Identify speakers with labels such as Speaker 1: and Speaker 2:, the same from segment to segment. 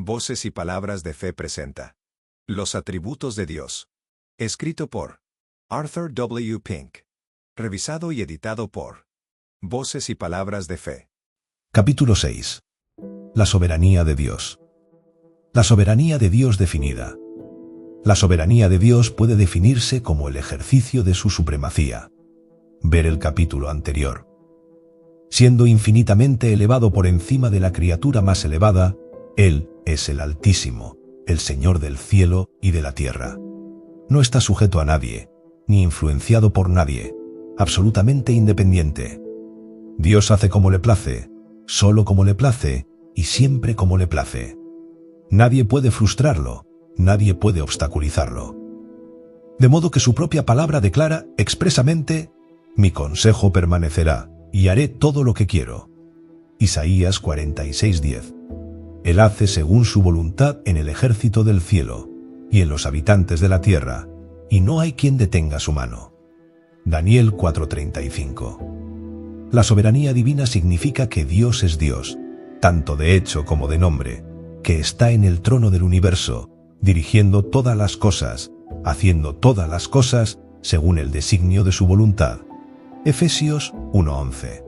Speaker 1: Voces y Palabras de Fe presenta Los Atributos de Dios. Escrito por Arthur W. Pink. Revisado y editado por Voces y Palabras de Fe.
Speaker 2: Capítulo 6. La soberanía de Dios. La soberanía de Dios definida. La soberanía de Dios puede definirse como el ejercicio de su supremacía. Ver el capítulo anterior. Siendo infinitamente elevado por encima de la criatura más elevada, Él es el Altísimo, el Señor del cielo y de la tierra. No está sujeto a nadie, ni influenciado por nadie, absolutamente independiente. Dios hace como le place, solo como le place y siempre como le place. Nadie puede frustrarlo, nadie puede obstaculizarlo. De modo que su propia palabra declara expresamente: mi consejo permanecerá y haré todo lo que quiero. Isaías 46:10. Él hace según su voluntad en el ejército del cielo y en los habitantes de la tierra, y no hay quien detenga su mano. Daniel 4:35. La soberanía divina significa que Dios es Dios, tanto de hecho como de nombre, que está en el trono del universo, dirigiendo todas las cosas, haciendo todas las cosas según el designio de su voluntad. Efesios 1:11.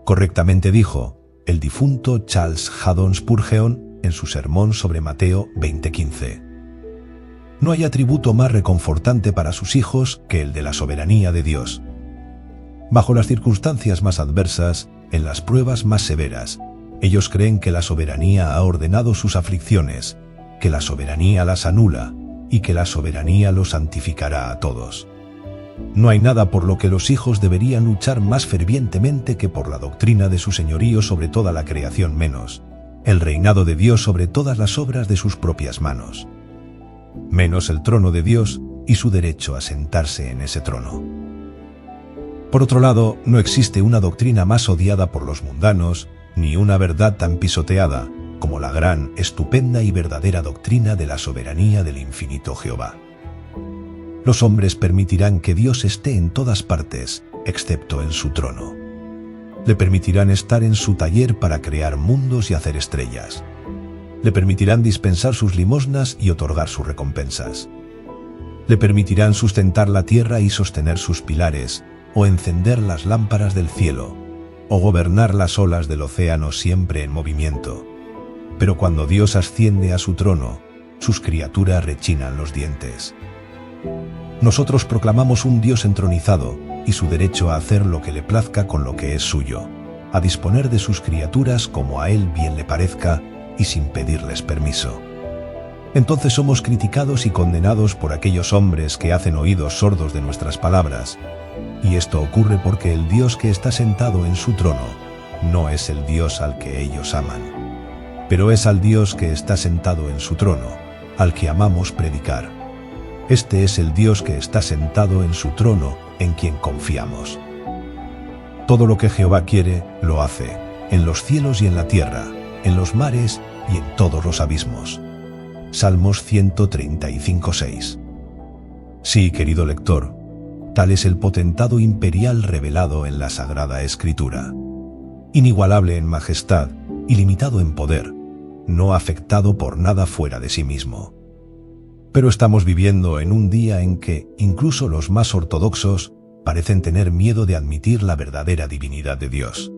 Speaker 2: Correctamente dijo el difunto Charles Haddon Spurgeon en su sermón sobre Mateo 20:15. No hay atributo más reconfortante para sus hijos que el de la soberanía de Dios. Bajo las circunstancias más adversas, en las pruebas más severas, ellos creen que la soberanía ha ordenado sus aflicciones, que la soberanía las anula y que la soberanía los santificará a todos. No hay nada por lo que los hijos deberían luchar más fervientemente que por la doctrina de su señorío sobre toda la creación menos el reinado de Dios sobre todas las obras de sus propias manos. Menos el trono de Dios y su derecho a sentarse en ese trono. Por otro lado, no existe una doctrina más odiada por los mundanos, ni una verdad tan pisoteada como la gran, estupenda y verdadera doctrina de la soberanía del infinito Jehová. Los hombres permitirán que Dios esté en todas partes, excepto en su trono. Le permitirán estar en su taller para crear mundos y hacer estrellas. Le permitirán dispensar sus limosnas y otorgar sus recompensas. Le permitirán sustentar la tierra y sostener sus pilares, o encender las lámparas del cielo, o gobernar las olas del océano siempre en movimiento. Pero cuando Dios asciende a su trono, sus criaturas rechinan los dientes. Nosotros proclamamos un Dios entronizado y su derecho a hacer lo que le plazca con lo que es suyo, a disponer de sus criaturas como a Él bien le parezca y sin pedirles permiso. Entonces somos criticados y condenados por aquellos hombres que hacen oídos sordos de nuestras palabras, y esto ocurre porque el Dios que está sentado en su trono no es el Dios al que ellos aman, pero es al Dios que está sentado en su trono, al que amamos predicar. Este es el Dios que está sentado en su trono, en quien confiamos. Todo lo que Jehová quiere, lo hace, en los cielos y en la tierra, en los mares y en todos los abismos. Salmos 135:6. Sí, querido lector, tal es el potentado imperial revelado en la Sagrada Escritura. Inigualable en majestad, ilimitado en poder, no afectado por nada fuera de sí mismo. Pero estamos viviendo en un día en que incluso los más ortodoxos parecen tener miedo de admitir la verdadera divinidad de Dios.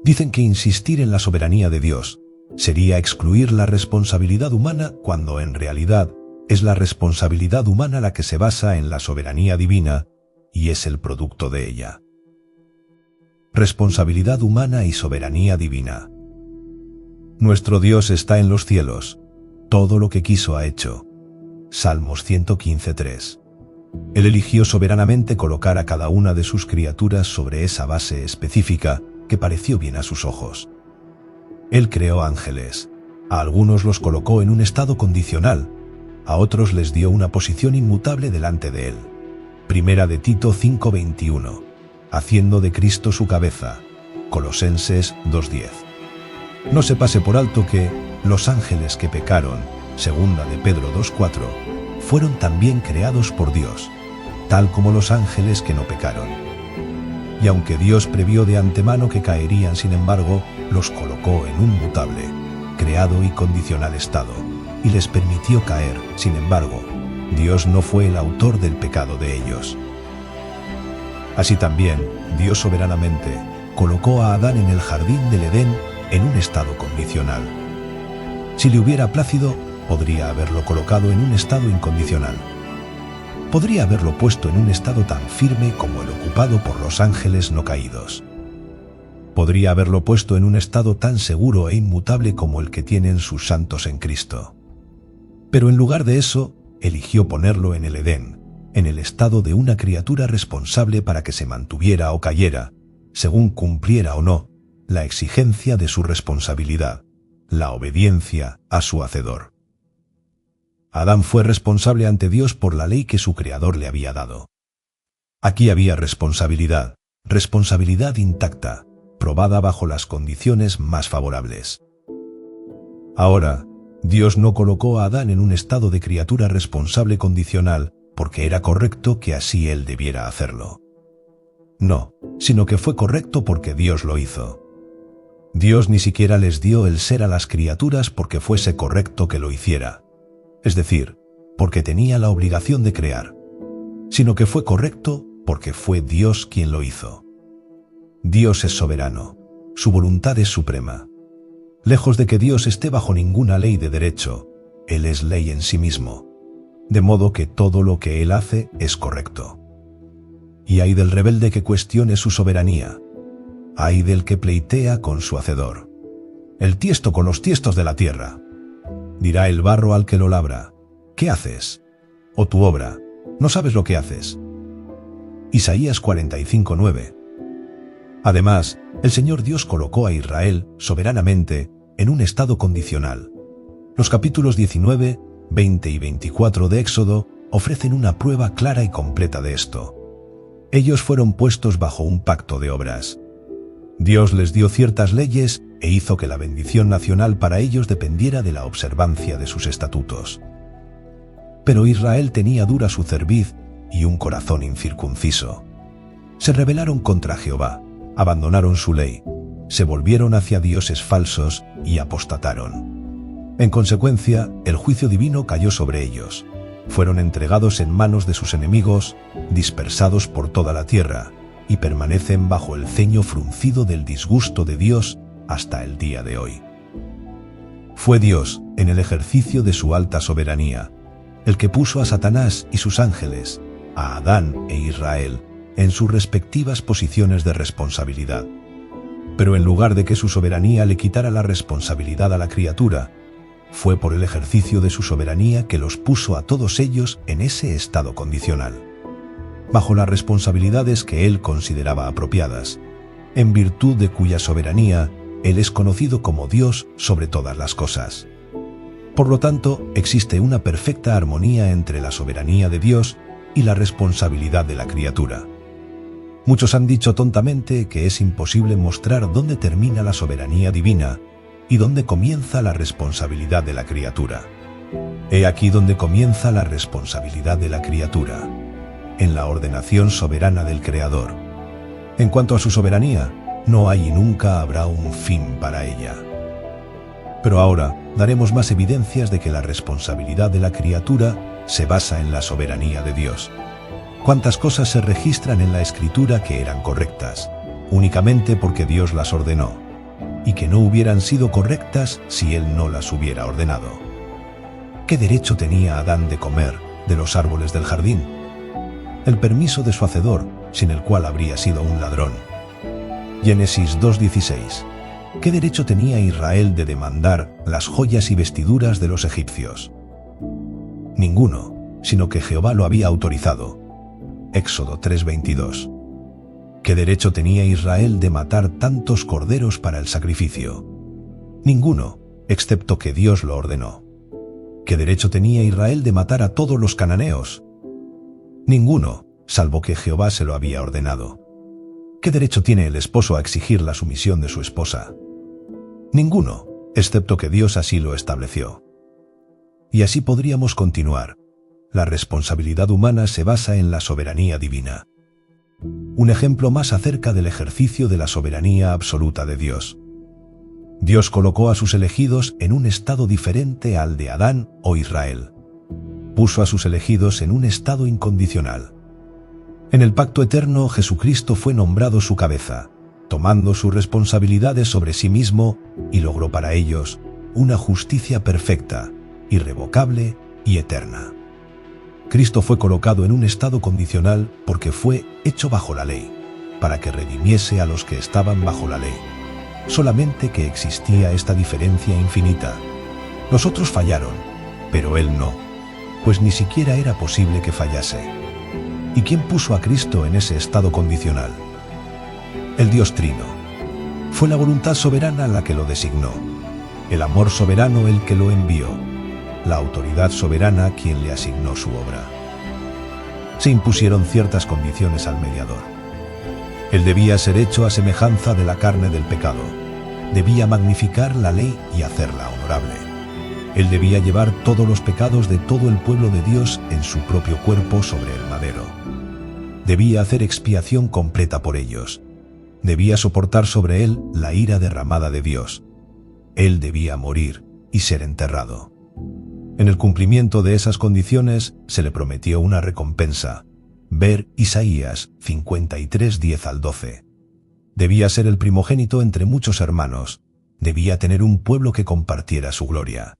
Speaker 2: Dicen que insistir en la soberanía de Dios sería excluir la responsabilidad humana cuando en realidad es la responsabilidad humana la que se basa en la soberanía divina y es el producto de ella. Responsabilidad humana y soberanía divina. Nuestro Dios está en los cielos, todo lo que quiso ha hecho. Salmos 115:3. Él eligió soberanamente colocar a cada una de sus criaturas sobre esa base específica que pareció bien a sus ojos. Él creó ángeles. A algunos los colocó en un estado condicional, a otros les dio una posición inmutable delante de Él. Primera de Tito 5:21. Haciendo de Cristo su cabeza. Colosenses 2:10. No se pase por alto que los ángeles que pecaron, Segunda de Pedro 2:4, fueron también creados por Dios, tal como los ángeles que no pecaron. Y aunque Dios previó de antemano que caerían, sin embargo, los colocó en un mutable, creado y condicional estado, y les permitió caer. Sin embargo, Dios no fue el autor del pecado de ellos. Así también, Dios soberanamente colocó a Adán en el jardín del Edén en un estado condicional. Si le hubiera plácido, podría haberlo colocado en un estado incondicional. Podría haberlo puesto en un estado tan firme como el ocupado por los ángeles no caídos. Podría haberlo puesto en un estado tan seguro e inmutable como el que tienen sus santos en Cristo. Pero en lugar de eso, eligió ponerlo en el Edén, en el estado de una criatura responsable para que se mantuviera o cayera, según cumpliera o no, la exigencia de su responsabilidad, la obediencia a su Hacedor. Adán fue responsable ante Dios por la ley que su Creador le había dado. Aquí había responsabilidad intacta, probada bajo las condiciones más favorables. Ahora, Dios no colocó a Adán en un estado de criatura responsable condicional porque era correcto que así él debiera hacerlo. No, sino que fue correcto porque Dios lo hizo. Dios ni siquiera les dio el ser a las criaturas porque fuese correcto que lo hiciera, es decir, porque tenía la obligación de crear, sino que fue correcto porque fue Dios quien lo hizo. Dios es soberano, su voluntad es suprema. Lejos de que Dios esté bajo ninguna ley de derecho, Él es ley en sí mismo, de modo que todo lo que Él hace es correcto. Y ay del rebelde que cuestione su soberanía, ay del que pleitea con su Hacedor. El tiesto con los tiestos de la tierra. Dirá el barro al que lo labra, ¿qué haces? O tu obra, ¿no sabes lo que haces? Isaías 45:9. Además, el Señor Dios colocó a Israel, soberanamente, en un estado condicional. Los capítulos 19, 20 y 24 de Éxodo ofrecen una prueba clara y completa de esto. Ellos fueron puestos bajo un pacto de obras. Dios les dio ciertas leyes e hizo que la bendición nacional para ellos dependiera de la observancia de sus estatutos. Pero Israel tenía dura su cerviz y un corazón incircunciso. Se rebelaron contra Jehová, abandonaron su ley, se volvieron hacia dioses falsos y apostataron. En consecuencia, el juicio divino cayó sobre ellos. Fueron entregados en manos de sus enemigos, dispersados por toda la tierra, y permanecen bajo el ceño fruncido del disgusto de Dios hasta el día de hoy. Fue Dios, en el ejercicio de su alta soberanía, el que puso a Satanás y sus ángeles, a Adán e Israel, en sus respectivas posiciones de responsabilidad. Pero en lugar de que su soberanía le quitara la responsabilidad a la criatura, fue por el ejercicio de su soberanía que los puso a todos ellos en ese estado condicional, bajo las responsabilidades que él consideraba apropiadas, en virtud de cuya soberanía él es conocido como Dios sobre todas las cosas. Por lo tanto, existe una perfecta armonía entre la soberanía de Dios y la responsabilidad de la criatura. Muchos han dicho tontamente que es imposible mostrar dónde termina la soberanía divina y dónde comienza la responsabilidad de la criatura. He aquí donde comienza la responsabilidad de la criatura, en la ordenación soberana del Creador. En cuanto a su soberanía, no hay y nunca habrá un fin para ella. Pero ahora daremos más evidencias de que la responsabilidad de la criatura se basa en la soberanía de Dios. ¿Cuántas cosas se registran en la Escritura que eran correctas, únicamente porque Dios las ordenó, y que no hubieran sido correctas si Él no las hubiera ordenado? ¿Qué derecho tenía Adán de comer de los árboles del jardín? El permiso de su Hacedor, sin el cual habría sido un ladrón. Génesis 2:16. ¿Qué derecho tenía Israel de demandar las joyas y vestiduras de los egipcios? Ninguno, sino que Jehová lo había autorizado. Éxodo 3:22. ¿Qué derecho tenía Israel de matar tantos corderos para el sacrificio? Ninguno, excepto que Dios lo ordenó. ¿Qué derecho tenía Israel de matar a todos los cananeos? Ninguno, salvo que Jehová se lo había ordenado. ¿Qué derecho tiene el esposo a exigir la sumisión de su esposa? Ninguno, excepto que Dios así lo estableció. Y así podríamos continuar. La responsabilidad humana se basa en la soberanía divina. Un ejemplo más acerca del ejercicio de la soberanía absoluta de Dios. Dios colocó a sus elegidos en un estado diferente al de Adán o Israel. Puso a sus elegidos en un estado incondicional. En el pacto eterno, Jesucristo fue nombrado su cabeza, tomando sus responsabilidades sobre sí mismo, y logró para ellos una justicia perfecta, irrevocable y eterna. Cristo fue colocado en un estado condicional porque fue hecho bajo la ley, para que redimiese a los que estaban bajo la ley. Solamente que existía esta diferencia infinita. Los otros fallaron, pero Él no, pues ni siquiera era posible que fallase. ¿Y quién puso a Cristo en ese estado condicional? El Dios Trino. Fue la voluntad soberana la que lo designó, el amor soberano el que lo envió, la autoridad soberana quien le asignó su obra. Se impusieron ciertas condiciones al mediador. Él debía ser hecho a semejanza de la carne del pecado, debía magnificar la ley y hacerla honorable. Él debía llevar todos los pecados de todo el pueblo de Dios en su propio cuerpo sobre el madero. Debía hacer expiación completa por ellos. Debía soportar sobre él la ira derramada de Dios. Él debía morir y ser enterrado. En el cumplimiento de esas condiciones se le prometió una recompensa. Ver Isaías 53, 10 al 12. Debía ser el primogénito entre muchos hermanos. Debía tener un pueblo que compartiera su gloria.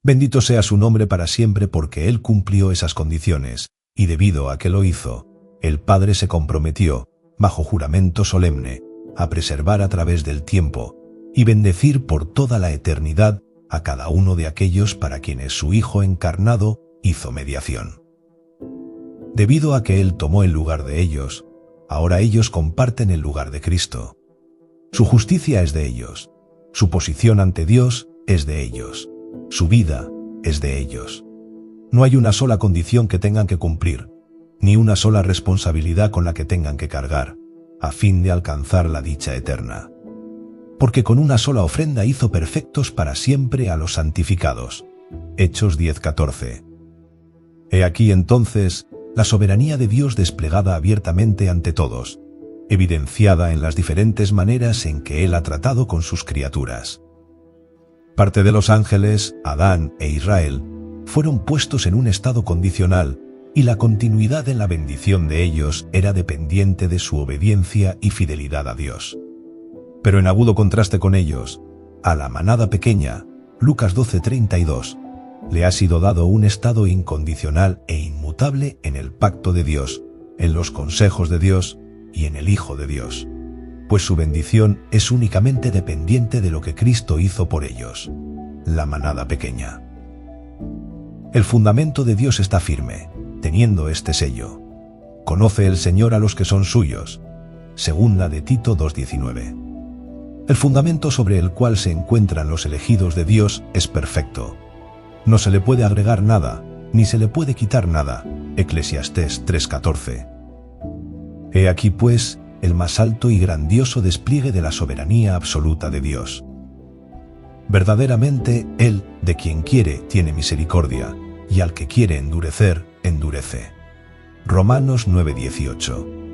Speaker 2: Bendito sea su nombre para siempre porque él cumplió esas condiciones, y debido a que lo hizo, el Padre se comprometió, bajo juramento solemne, a preservar a través del tiempo y bendecir por toda la eternidad a cada uno de aquellos para quienes su Hijo encarnado hizo mediación. Debido a que Él tomó el lugar de ellos, ahora ellos comparten el lugar de Cristo. Su justicia es de ellos, su posición ante Dios es de ellos, su vida es de ellos. No hay una sola condición que tengan que cumplir, ni una sola responsabilidad con la que tengan que cargar, a fin de alcanzar la dicha eterna. Porque con una sola ofrenda hizo perfectos para siempre a los santificados. Hechos 10:14. He aquí entonces la soberanía de Dios desplegada abiertamente ante todos, evidenciada en las diferentes maneras en que Él ha tratado con sus criaturas. Parte de los ángeles, Adán e Israel, fueron puestos en un estado condicional, y la continuidad en la bendición de ellos era dependiente de su obediencia y fidelidad a Dios. Pero en agudo contraste con ellos, a la manada pequeña, Lucas 12:32, le ha sido dado un estado incondicional e inmutable en el pacto de Dios, en los consejos de Dios y en el Hijo de Dios, pues su bendición es únicamente dependiente de lo que Cristo hizo por ellos, la manada pequeña. El fundamento de Dios está firme, teniendo este sello. Conoce el Señor a los que son suyos. Segunda de Tito 2:19. El fundamento sobre el cual se encuentran los elegidos de Dios es perfecto. No se le puede agregar nada, ni se le puede quitar nada. Eclesiastés 3:14. He aquí pues el más alto y grandioso despliegue de la soberanía absoluta de Dios. Verdaderamente, Él, de quien quiere, tiene misericordia, y al que quiere endurecer, endurece. Romanos 9:18.